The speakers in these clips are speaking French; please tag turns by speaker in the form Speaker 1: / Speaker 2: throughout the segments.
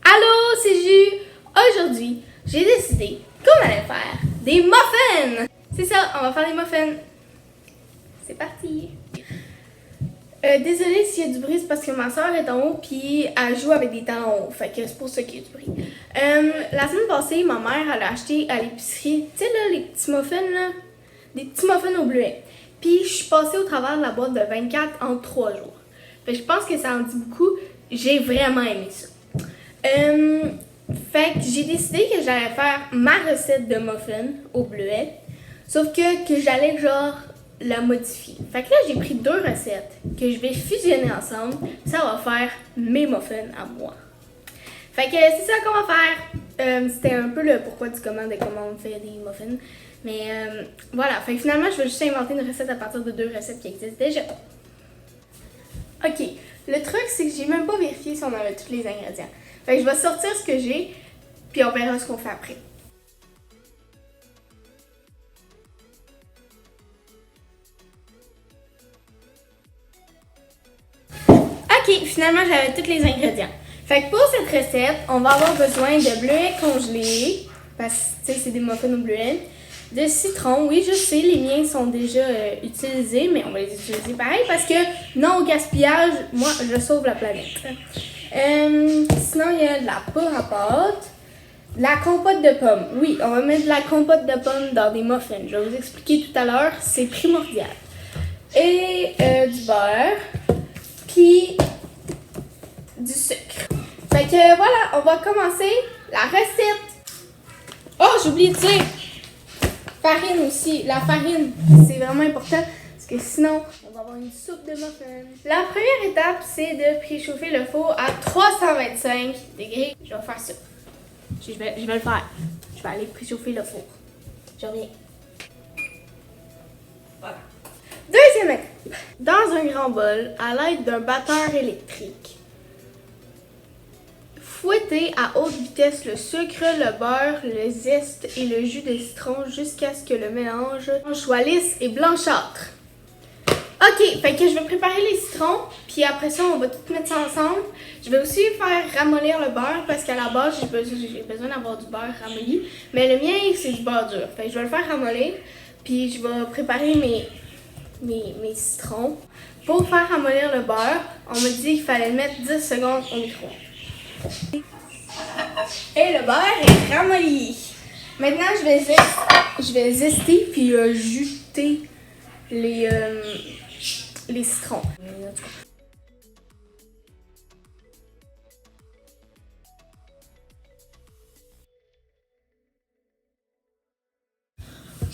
Speaker 1: Allô, c'est Jus! Aujourd'hui, j'ai décidé qu'on allait faire des muffins! C'est ça, on va faire des muffins. C'est parti! Désolée s'il y a du bruit, c'est parce que ma soeur est en haut puis elle joue avec des talons hauts. Fait que c'est pour ça qu'il y a du bruit. La semaine passée, ma mère elle a acheté à l'épicerie, tu sais là, les petits muffins là, des petits muffins au bleuet. Puis je suis passée au travers de la boîte de 24 en 3 jours. Fait que je pense que ça en dit beaucoup. J'ai vraiment aimé ça. Fait que j'ai décidé que j'allais faire ma recette de muffins au bleuet. Sauf que j'allais genre la modifier. Fait que là, j'ai pris 2 recettes que je vais fusionner ensemble. Ça va faire mes muffins à moi. Fait que c'est ça qu'on va faire. C'était un peu le pourquoi du comment de comment on fait des muffins. Mais voilà. Fait que finalement, je vais juste inventer une recette à partir de 2 recettes qui existent déjà. Ok. Le truc, c'est que j'ai même pas vérifié si on avait tous les ingrédients. Fait que je vais sortir ce que j'ai, puis on verra ce qu'on fait après. Ok, finalement j'avais tous les ingrédients. Fait que pour cette recette, on va avoir besoin de bleuets congelés, parce que c'est des muffins au bleuet, de citron, oui je sais, les miens sont déjà utilisés, mais on va les utiliser pareil parce que non au gaspillage, moi je sauve la planète. Sinon il y a de la poudre à pâte, la compote de pommes. Oui, on va mettre de la compote de pommes dans des muffins, je vais vous expliquer tout à l'heure, c'est primordial. Et du beurre, puis du sucre. Fait que voilà, on va commencer la recette. Oh, j'ai oublié de dire farine aussi. La farine, c'est vraiment important parce que sinon, on va avoir une soupe de muffins. La première étape, c'est de préchauffer le four à 325 degrés. Je vais faire ça. Je vais le faire. Je vais aller préchauffer le four. Je reviens. Voilà. Deuxième étape. Dans un grand bol, à l'aide d'un batteur électrique, fouettez à haute vitesse le sucre, le beurre, le zeste et le jus de citron jusqu'à ce que le mélange soit lisse et blanchâtre. Ok, fait que je vais préparer les citrons, puis après ça, on va tout mettre ça ensemble. Je vais aussi faire ramollir le beurre parce qu'à la base, j'ai besoin d'avoir du beurre ramolli. Mais le mien, c'est du beurre dur. Fait que je vais le faire ramollir, puis je vais préparer mes citrons. Pour faire ramollir le beurre, on m'a dit qu'il fallait le mettre 10 secondes au micro-ondes. Et le beurre est ramolli. Maintenant, je vais zester puis juter les citrons.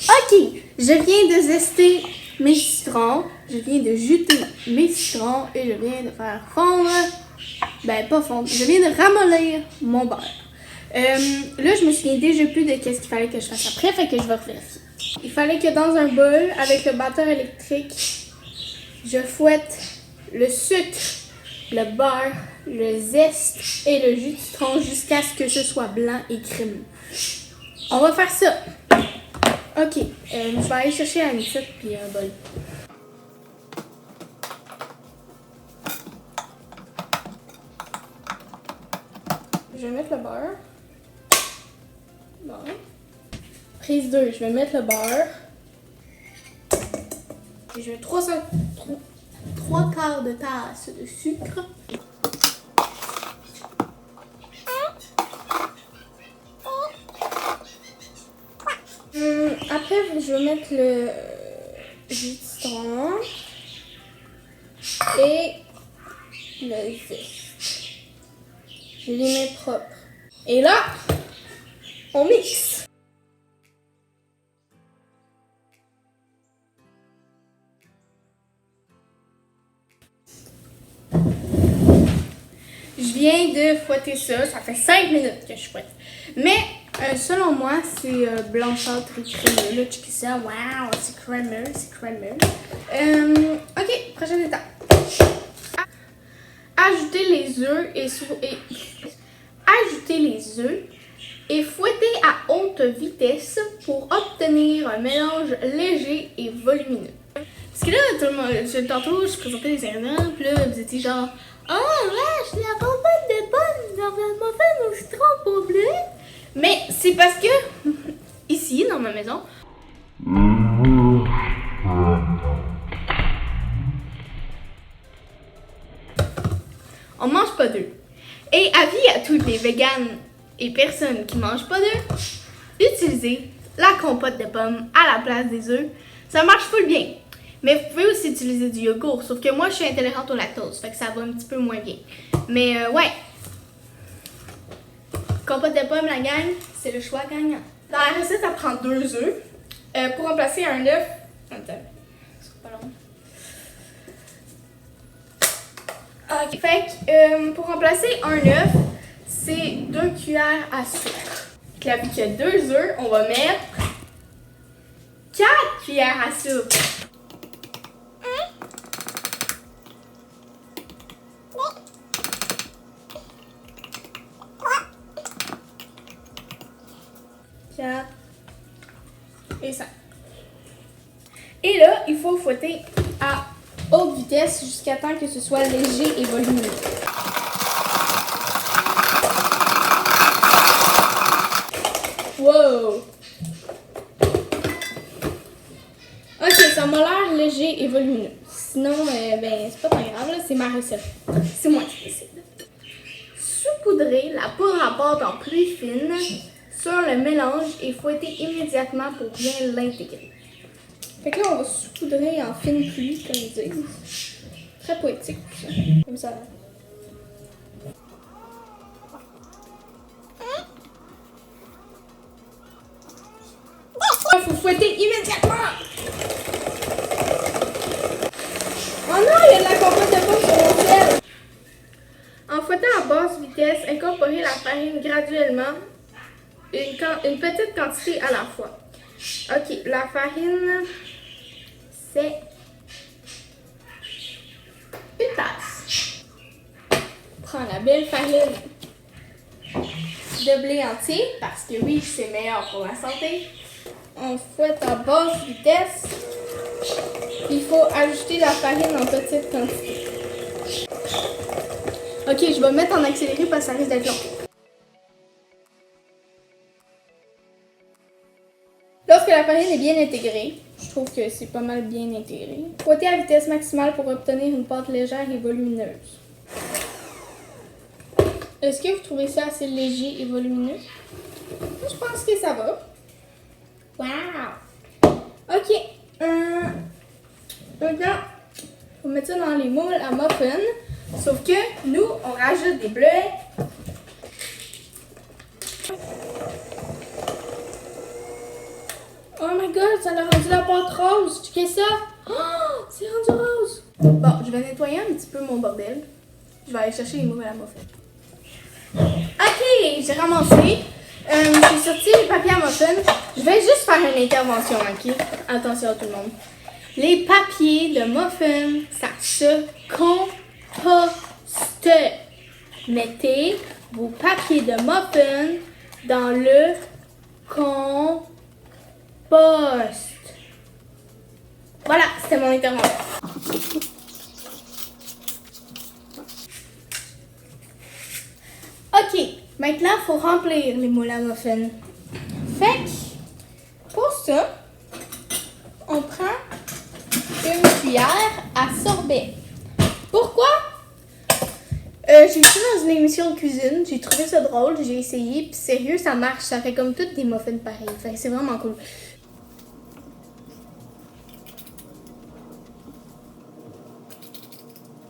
Speaker 1: Ok, je viens de zester mes citrons, je viens de juter mes citrons et je viens de faire fondre, ben pas fondre, je viens de ramollir mon beurre. Là, je me souviens déjà plus de qu'est-ce qu'il fallait que je fasse après, fait que je vais vérifier. Il fallait que dans un bol, avec le batteur électrique, je fouette le sucre, le beurre, le zeste et le jus de citron jusqu'à ce que ce soit blanc et crémeux. On va faire ça. Ok, je vais aller chercher un mixette puis un bol. Je vais mettre le beurre. Bon. Prise 2, je vais mettre le beurre. Et je mets 3 quarts de tasse de sucre. Après, je vais mettre le jus de citron et le zeste. Je les mets propres. Et là, on mixe. Je viens de fouetter ça, ça fait 5 minutes que je fouette. Mais selon moi, c'est blanchâtre et crémeux. Là, checkez ça, wow, c'est crémeux, c'est crémeux. Ok, prochaine étape. Ajouter les œufs et ajouter ajouter les œufs et fouetter à haute vitesse pour obtenir un mélange léger et volumineux. Parce que là, tout le monde, tantôt, je présentais les ingrédients, puis là, vous étiez genre « Oh, wesh, la compote de pommes dans un muffin au citron pour bleu! » Mais c'est parce que, ici, dans ma maison, on mange pas d'œufs. Et avis à toutes les véganes et personnes qui mangent pas d'œufs, utilisez la compote de pommes à la place des œufs. Ça marche full bien. Mais vous pouvez aussi utiliser du yogourt, sauf que moi je suis intolérante au lactose, fait que ça va un petit peu moins bien. Mais ouais. Compote de pommes, la gang, c'est le choix gagnant. Dans la recette, ça prend 2 œufs. Pour remplacer un œuf. Attends, c'est pas long. Ok. Fait que pour remplacer un œuf, c'est 2 cuillères à sucre. Là, vu qu'il y a 2 œufs, on va mettre 4 cuillères à soupe. Et 5. Et là, il faut fouetter à haute vitesse jusqu'à temps que ce soit léger et volumineux. Wow! Ok, ça m'a l'air léger et volumineux. Sinon, ben, c'est pas très grave, là, c'est ma recette. C'est moi qui décide. Saupoudrer la poudre à pâte en pluie fine sur le mélange et fouetter immédiatement pour bien l'intégrer. Fait que là, on va saupoudrer en fine pluie, comme ils disent. Très poétique, tout ça. Comme ça. Il faut fouetter immédiatement! Oh non, il y a de la compote de pommes sur mon sel! En fouettant à basse vitesse, incorporez la farine graduellement, une petite quantité à la fois. Ok, la farine, c'est une tasse. Prends la belle farine de blé entier, parce que oui, c'est meilleur pour la santé. On fouette à basse vitesse. Il faut ajouter la farine en petite quantité. Ok, je vais mettre en accéléré parce que ça risque d'être long. Lorsque la farine est bien intégrée, je trouve que c'est pas mal bien intégré, fouettez à vitesse maximale pour obtenir une pâte légère et volumineuse. Est-ce que vous trouvez ça assez léger et volumineux? Je pense que ça va. Wow! Ok. Maintenant, on va mettre ça dans les moules à muffins. Sauf que nous, on rajoute des bleuets. Oh my god, ça a rendu la pâte rose. Tu sais ça? Oh, c'est rendu rose. Bon, je vais nettoyer un petit peu mon bordel. Je vais aller chercher les moules à muffins. Ok, j'ai ramassé. J'ai sorti les papiers à muffins. Je vais juste faire une intervention, ok? Attention tout le monde. Les papiers de muffins, ça se composte. Mettez vos papiers de muffins dans le compost. Voilà, c'était mon intervention. Ok, maintenant il faut remplir les moules à muffins. Fait que, pour ça, on prend une cuillère à sorbet. Pourquoi? J'ai vu ça dans une émission de cuisine, j'ai trouvé ça drôle, j'ai essayé, puis sérieux, ça marche, ça fait comme toutes des muffins pareils. Fait que c'est vraiment cool.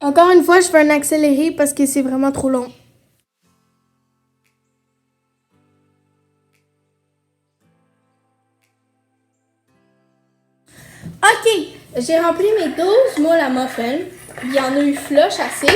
Speaker 1: Encore une fois, je fais un accéléré parce que c'est vraiment trop long. Ok, j'ai rempli mes 12 moules à muffins. Il y en a eu flush assez.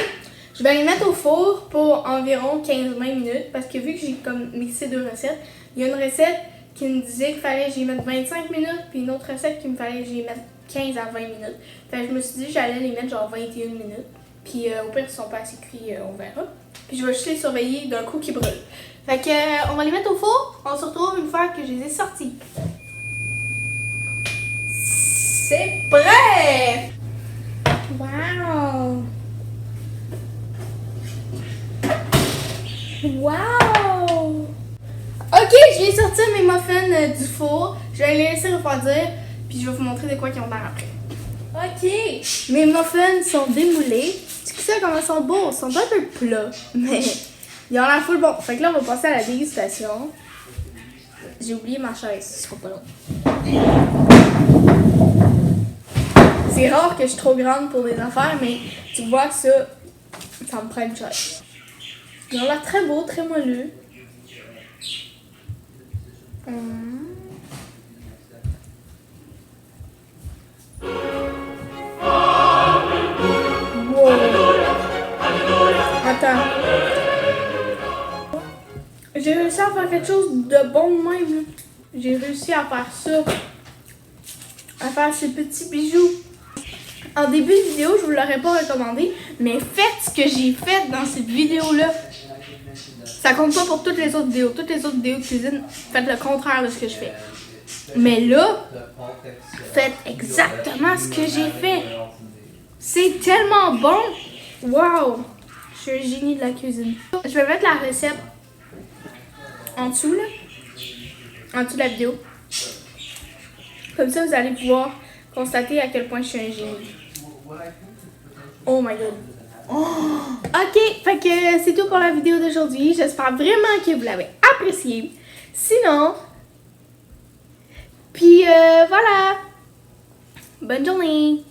Speaker 1: Je vais les mettre au four pour environ 15-20 minutes parce que vu que j'ai comme mixé 2 recettes, il y a une recette qui me disait qu'il fallait que j'y mette 25 minutes puis une autre recette qui me fallait que j'y mette 15 à 20 minutes. Fait que je me suis dit que j'allais les mettre genre 21 minutes. Puis au pire, ils sont pas assez cuits, on verra. Puis je vais juste les surveiller d'un coup qui brûle. Fait que on va les mettre au four. On se retrouve une fois que je les ai sortis. C'est prêt! Wow! Wow! Ok, je viens sortir mes muffins du four. Je vais les laisser refroidir. Puis je vais vous montrer de quoi ils ont l'air après. Ok! Mes muffins sont démoulés. Tu sais comment ils sont beaux? Ils sont un peu plats. Mais ils ont l'air full bon. Fait que là, on va passer à la dégustation. J'ai oublié ma chaise. Ce sera pas long. C'est rare que je suis trop grande pour des affaires, mais tu vois que ça me prend une chaise. Ils ont l'air très beaux, très moelleux. Wow. Attends. J'ai réussi à faire quelque chose de bon de même. J'ai réussi à faire ça. À faire ces petits bijoux. En début de vidéo, je vous l'aurais pas recommandé, mais faites ce que j'ai fait dans cette vidéo-là. Ça compte pas pour toutes les autres vidéos. Toutes les autres vidéos de cuisine, faites le contraire de ce que je fais. Mais là, faites exactement ce que j'ai fait. C'est tellement bon. Wow! Je suis un génie de la cuisine. Je vais mettre la recette en dessous, là. En dessous de la vidéo. Comme ça, vous allez pouvoir constater à quel point je suis un génie. Oh my god. Oh. Ok, fait que c'est tout pour la vidéo d'aujourd'hui. J'espère vraiment que vous l'avez apprécié. Sinon, puis voilà. Bonne journée.